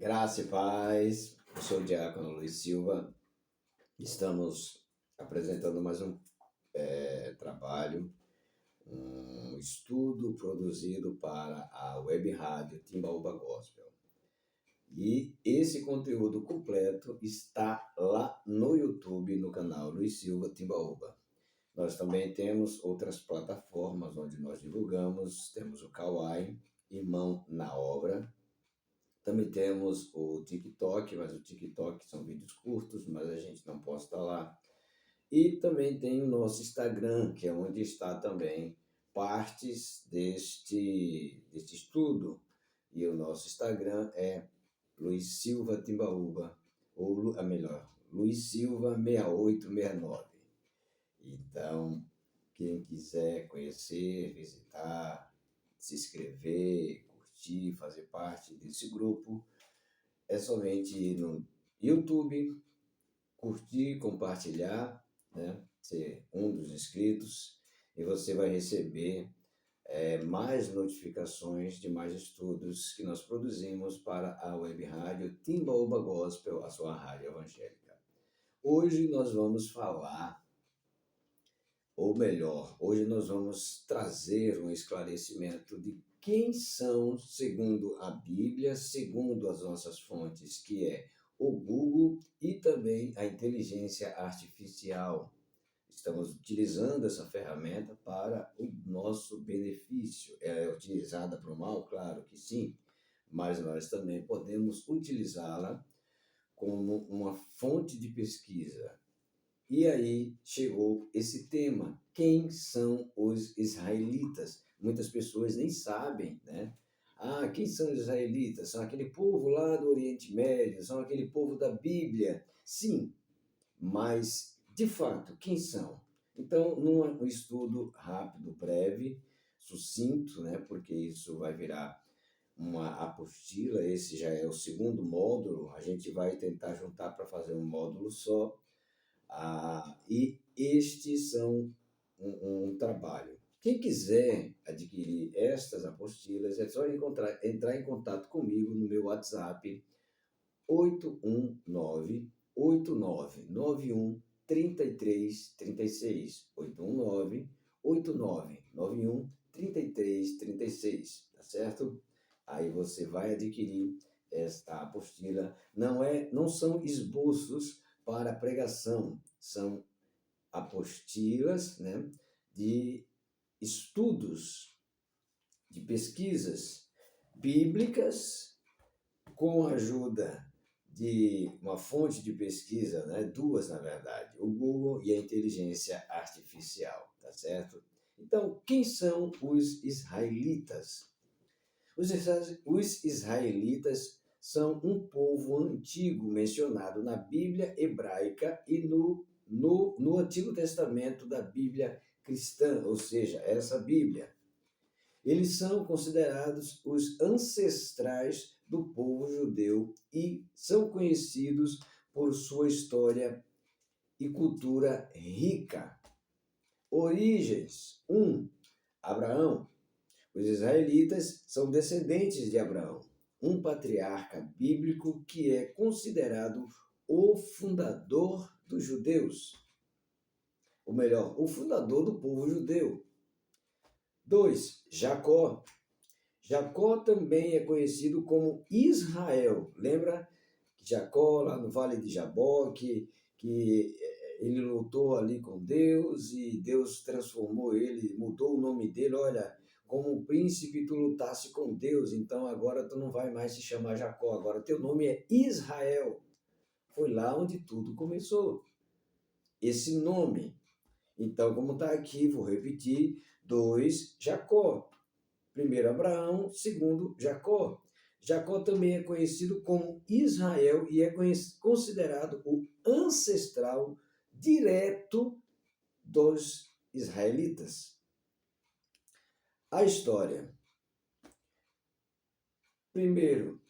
Graça e paz, eu sou o Diácono Luiz Silva. Estamos apresentando mais um trabalho, um estudo produzido para a Web Rádio Timbaúba Gospel. E esse conteúdo completo está lá no YouTube, no canal Luiz Silva Timbaúba. Nós também temos outras plataformas onde nós divulgamos, temos o Kawai, Irmão na Obra. Também temos o TikTok, mas o TikTok são vídeos curtos, mas a gente não posta lá. E também tem o nosso Instagram, que é onde está também partes deste estudo. E o nosso Instagram é Luiz Silva Timbaúba, ou melhor, Luiz Silva 6869. Então, quem quiser conhecer, visitar, se inscrever, curtir, fazer parte desse grupo, é somente ir no YouTube, curtir, compartilhar, né? Ser um dos inscritos e você vai receber mais notificações de mais estudos que nós produzimos para a Web Rádio Timbaúba Gospel, a sua rádio evangélica. Hoje nós vamos falar, ou melhor, hoje nós vamos trazer um esclarecimento de quem são, segundo a Bíblia, segundo as nossas fontes, que é o Google e também a inteligência artificial. Estamos utilizando essa ferramenta para o nosso benefício. Ela é utilizada para o mal? Claro que sim, mas nós também podemos utilizá-la como uma fonte de pesquisa. E aí chegou esse tema: quem são os israelitas? Muitas pessoas nem sabem, né? Quem são os israelitas? São aquele povo lá do Oriente Médio, são aquele povo da Bíblia. Sim, mas de fato, quem são? Então, num estudo rápido, breve, sucinto, né? Porque isso vai virar uma apostila, esse já é o segundo módulo, a gente vai tentar juntar para fazer um módulo só. E estes são um trabalho. Quem quiser adquirir estas apostilas, é só entrar em contato comigo no meu WhatsApp 819-8991-3336. 819-8991-3336, tá certo? Aí você vai adquirir esta apostila. Não são esboços para pregação, são apostilas, né, de estudos, de pesquisas bíblicas com a ajuda de uma fonte de pesquisa, né, duas na verdade, o Google e a inteligência artificial, tá certo? Então, quem são os israelitas? Os israelitas são um povo antigo mencionado na Bíblia hebraica e no Antigo Testamento da Bíblia cristã, ou seja, essa Bíblia. Eles são considerados os ancestrais do povo judeu e são conhecidos por sua história e cultura rica. Origens: 1. Abraão. Os israelitas são descendentes de Abraão, um patriarca bíblico que é considerado o fundador dos judeus. Ou melhor, o fundador do povo judeu. 2. Jacó. Jacó também é conhecido como Israel. Lembra que Jacó, lá no Vale de Jaboque, que ele lutou ali com Deus e Deus transformou ele, mudou o nome dele. Olha, como um príncipe tu lutasse com Deus, então agora tu não vai mais se chamar Jacó, agora teu nome é Israel. Foi lá onde tudo começou. Esse nome. Então, como está aqui, vou repetir: 2, Jacó. Primeiro Abraão, segundo Jacó. Jacó também é conhecido como Israel e é considerado o ancestral direto dos israelitas. A história. Primeiro,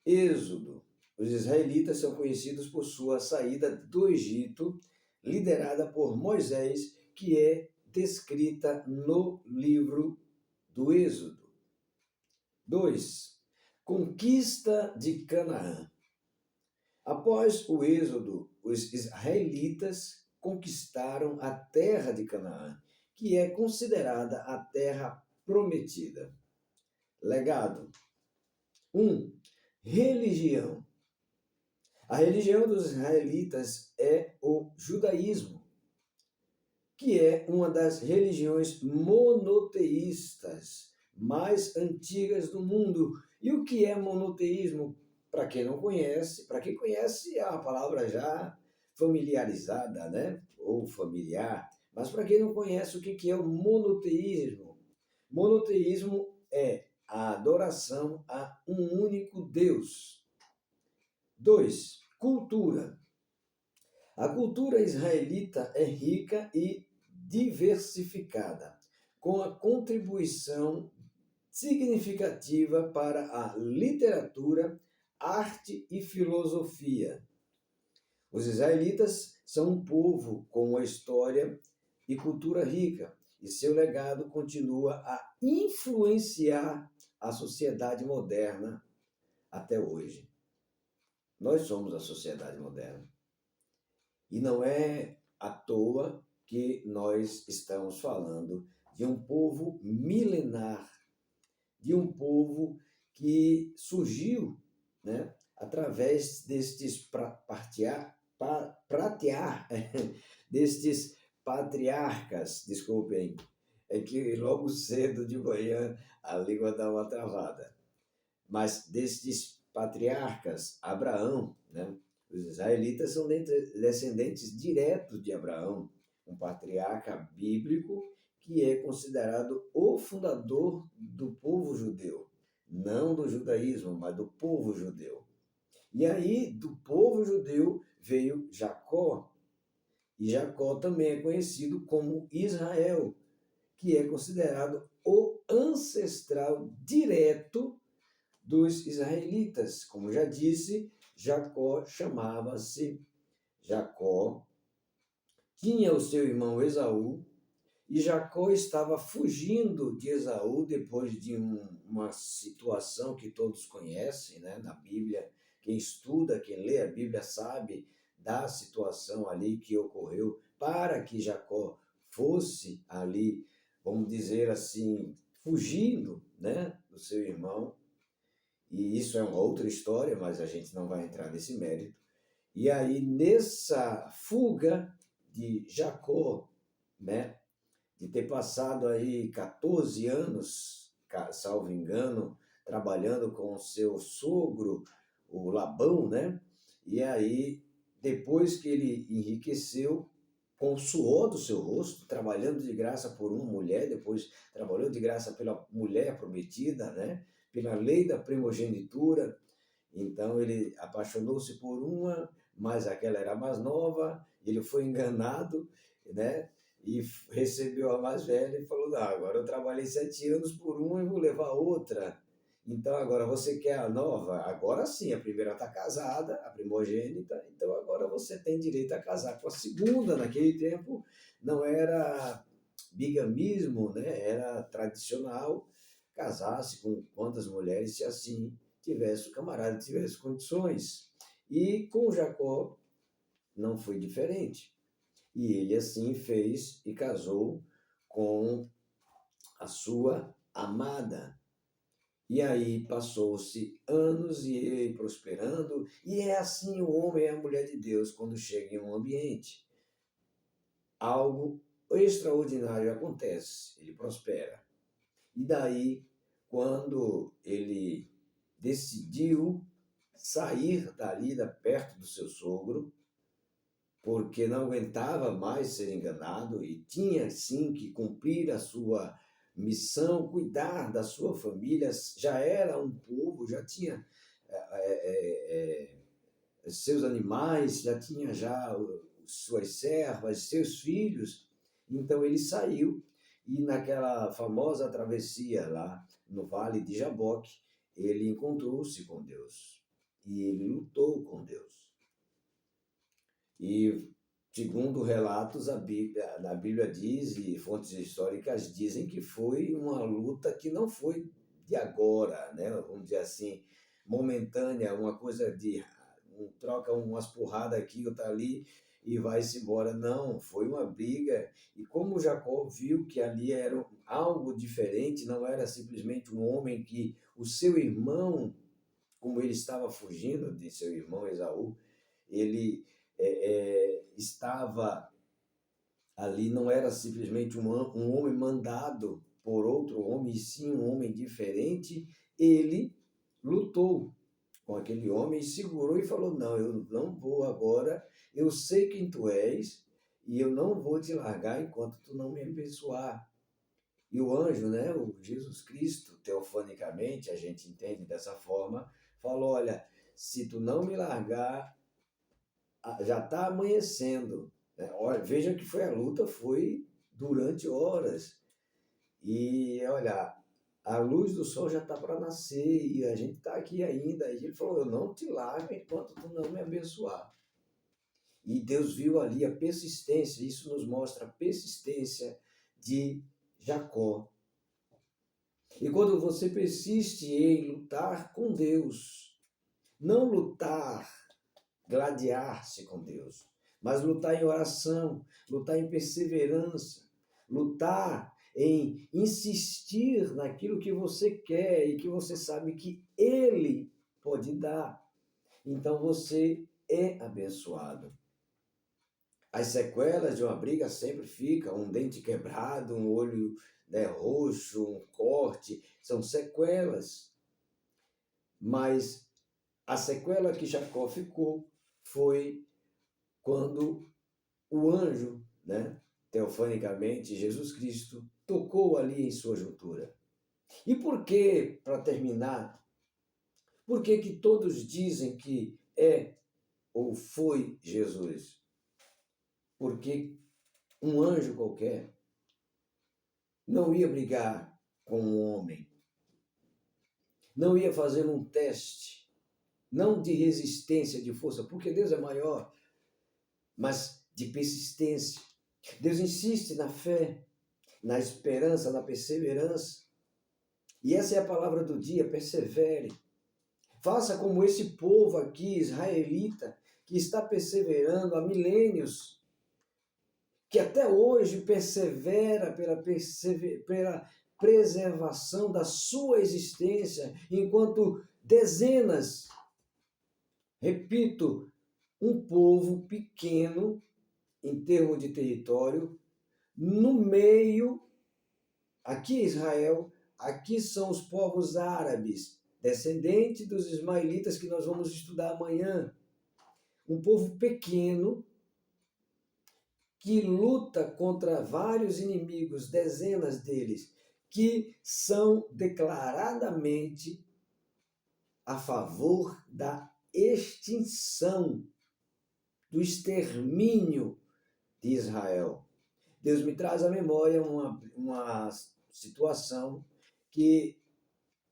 Êxodo. Os israelitas são conhecidos por sua saída do Egito, liderada por Moisés, que é descrita no livro do Êxodo. 2. Conquista de Canaã. Após o êxodo, os israelitas conquistaram a terra de Canaã, que é considerada a terra prometida. Legado. 1. Religião. A religião dos israelitas é o judaísmo, que é uma das religiões monoteístas mais antigas do mundo. E o que é monoteísmo? Para quem não conhece, para quem conhece é uma palavra já familiarizada, né? Ou familiar. Mas para quem não conhece, o que é o monoteísmo? Monoteísmo é a adoração a um único Deus. 2. Cultura. A cultura israelita é rica e diversificada, com a contribuição significativa para a literatura, arte e filosofia. Os israelitas são um povo com uma história e cultura rica, e seu legado continua a influenciar a sociedade moderna até hoje. Nós somos a sociedade moderna. E não é à toa que nós estamos falando de um povo milenar, de um povo que surgiu, né, através destes destes patriarcas, desculpem, é que logo cedo de manhã a língua dá uma travada, mas destes patriarcas, Abraão, né? Os israelitas são descendentes diretos de Abraão, um patriarca bíblico que é considerado o fundador do povo judeu, não do judaísmo, mas do povo judeu. E aí, do povo judeu, veio Jacó, e Jacó também é conhecido como Israel, que é considerado o ancestral direto dos israelitas. Como já disse, Jacó chamava-se Jacó, tinha o seu irmão Esaú, e Jacó estava fugindo de Esaú depois de uma situação que todos conhecem, né, na Bíblia. Quem estuda, quem lê a Bíblia sabe da situação ali que ocorreu para que Jacó fosse ali, vamos dizer assim, fugindo, né, do seu irmão. E isso é uma outra história, mas a gente não vai entrar nesse mérito. E aí, nessa fuga de Jacó, né, de ter passado aí 14 anos, salvo engano, trabalhando com o seu sogro, o Labão, né? E aí, depois que ele enriqueceu, com o suor do seu rosto, trabalhando de graça por uma mulher, depois trabalhou de graça pela mulher prometida, né? Pela lei da primogenitura. Então ele apaixonou-se por uma, mas aquela era mais nova, ele foi enganado, né? E recebeu a mais velha e falou: não, agora eu trabalhei 7 anos por uma e vou levar outra. Então agora você quer a nova? Agora sim, a primeira está casada, a primogênita, então agora você tem direito a casar com a segunda. Naquele tempo não era bigamismo, né? Era tradicional casar-se com quantas mulheres, se assim tivesse o camarada, tivesse condições. E com Jacó não foi diferente. E ele assim fez e casou com a sua amada. E aí passou-se anos e ele prosperando, e é assim o homem e a mulher de Deus quando chegam em um ambiente. Algo extraordinário acontece, ele prospera. E daí, quando ele decidiu sair dali, perto do seu sogro, porque não aguentava mais ser enganado e tinha sim que cumprir a sua missão, cuidar da sua família, já era um povo, já tinha seus animais, já tinha já suas servas, seus filhos. Então ele saiu e naquela famosa travessia lá no Vale de Jaboque, ele encontrou-se com Deus e ele lutou com Deus. E, segundo relatos, a Bíblia diz, e fontes históricas dizem que foi uma luta que não foi de agora, né? Vamos dizer assim, momentânea, uma coisa de troca umas porradas aqui, outra ali e vai-se embora. Não, foi uma briga. E como Jacó viu que ali era algo diferente, não era simplesmente um homem que o seu irmão, como ele estava fugindo de seu irmão Esaú, ele estava ali, não era simplesmente um homem mandado por outro homem, e sim um homem diferente. Ele lutou com aquele homem e segurou e falou: Não, eu não vou agora, eu sei quem tu és e eu não vou te largar enquanto tu não me abençoar. E o anjo, né, o Jesus Cristo, teofanicamente, a gente entende dessa forma, falou: Olha, se tu não me largar, já está amanhecendo. Né? Olha, veja que foi a luta, foi durante horas. E olha, a luz do sol já está para nascer e a gente está aqui ainda. E ele falou: Eu não te largo enquanto tu não me abençoar. E Deus viu ali a persistência, isso nos mostra a persistência de Jacó. E quando você persiste em lutar com Deus, não lutar, gladiar-se com Deus, mas lutar em oração, lutar em perseverança, lutar em insistir naquilo que você quer e que você sabe que Ele pode dar. Então você é abençoado. As sequelas de uma briga sempre ficam, um dente quebrado, um olho, né, roxo, um corte, são sequelas. Mas a sequela que Jacó ficou foi quando o anjo, né, teofanicamente, Jesus Cristo, tocou ali em sua juntura. E por que, para terminar, por que que todos dizem que é ou foi Jesus? Porque um anjo qualquer não ia brigar com um homem, não ia fazer um teste, não de resistência, de força, porque Deus é maior, mas de persistência. Deus insiste na fé, na esperança, na perseverança. E essa é a palavra do dia: persevere. Faça como esse povo aqui, israelita, que está perseverando há milênios, que até hoje persevera pela preservação da sua existência, enquanto dezenas, repito, um povo pequeno em termos de território, no meio, aqui é Israel, aqui são os povos árabes, descendentes dos ismaelitas que nós vamos estudar amanhã. Um povo pequeno que luta contra vários inimigos, dezenas deles, que são declaradamente a favor da extinção, do extermínio de Israel. Deus me traz à memória uma situação que,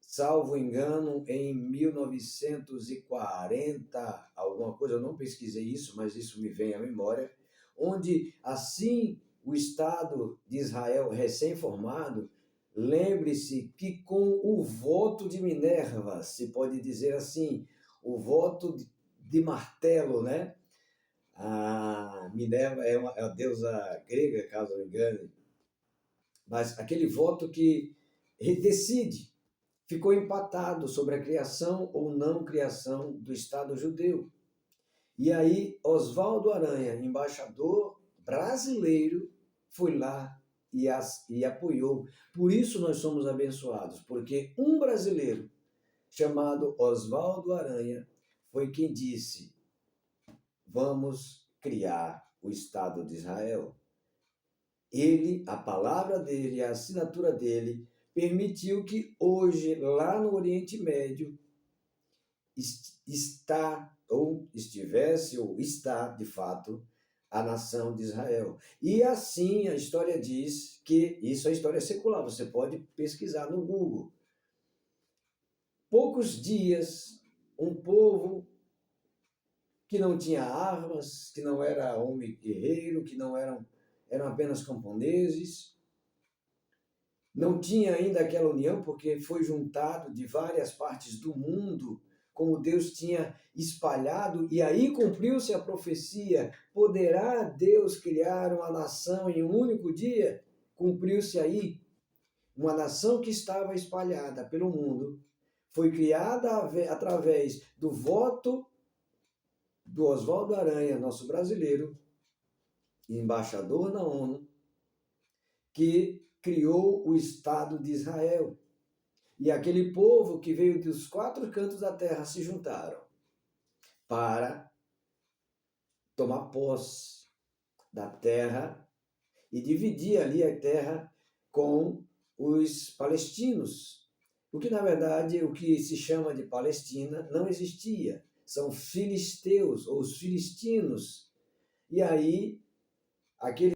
salvo engano, em 1940, alguma coisa, eu não pesquisei isso, mas isso me vem à memória, onde, assim, o Estado de Israel recém-formado, lembre-se que com o voto de Minerva, se pode dizer assim, o voto de martelo, né? A Minerva é uma deusa grega, caso não me engane, mas aquele voto que decide, ficou empatado sobre a criação ou não criação do Estado judeu. E aí, Oswaldo Aranha, embaixador brasileiro, foi lá e apoiou. Por isso nós somos abençoados, porque um brasileiro chamado Oswaldo Aranha foi quem disse: vamos criar o Estado de Israel. Ele, a palavra dele, a assinatura dele, permitiu que hoje, lá no Oriente Médio, está, ou estivesse, ou está, de fato, a nação de Israel. E assim a história diz que, isso é história secular, você pode pesquisar no Google. Poucos dias, um povo que não tinha armas, que não era homem guerreiro, que não eram apenas camponeses, não tinha ainda aquela união, porque foi juntado de várias partes do mundo, como Deus tinha espalhado, e aí cumpriu-se a profecia: poderá Deus criar uma nação em um único dia? Cumpriu-se aí. Uma nação que estava espalhada pelo mundo foi criada através do voto do Oswaldo Aranha, nosso brasileiro, embaixador na ONU, que criou o Estado de Israel. E aquele povo que veio dos quatro cantos da terra se juntaram para tomar posse da terra e dividir ali a terra com os palestinos. O que, na verdade, o que se chama de Palestina não existia. São filisteus, ou os filistinos. E aí, aquele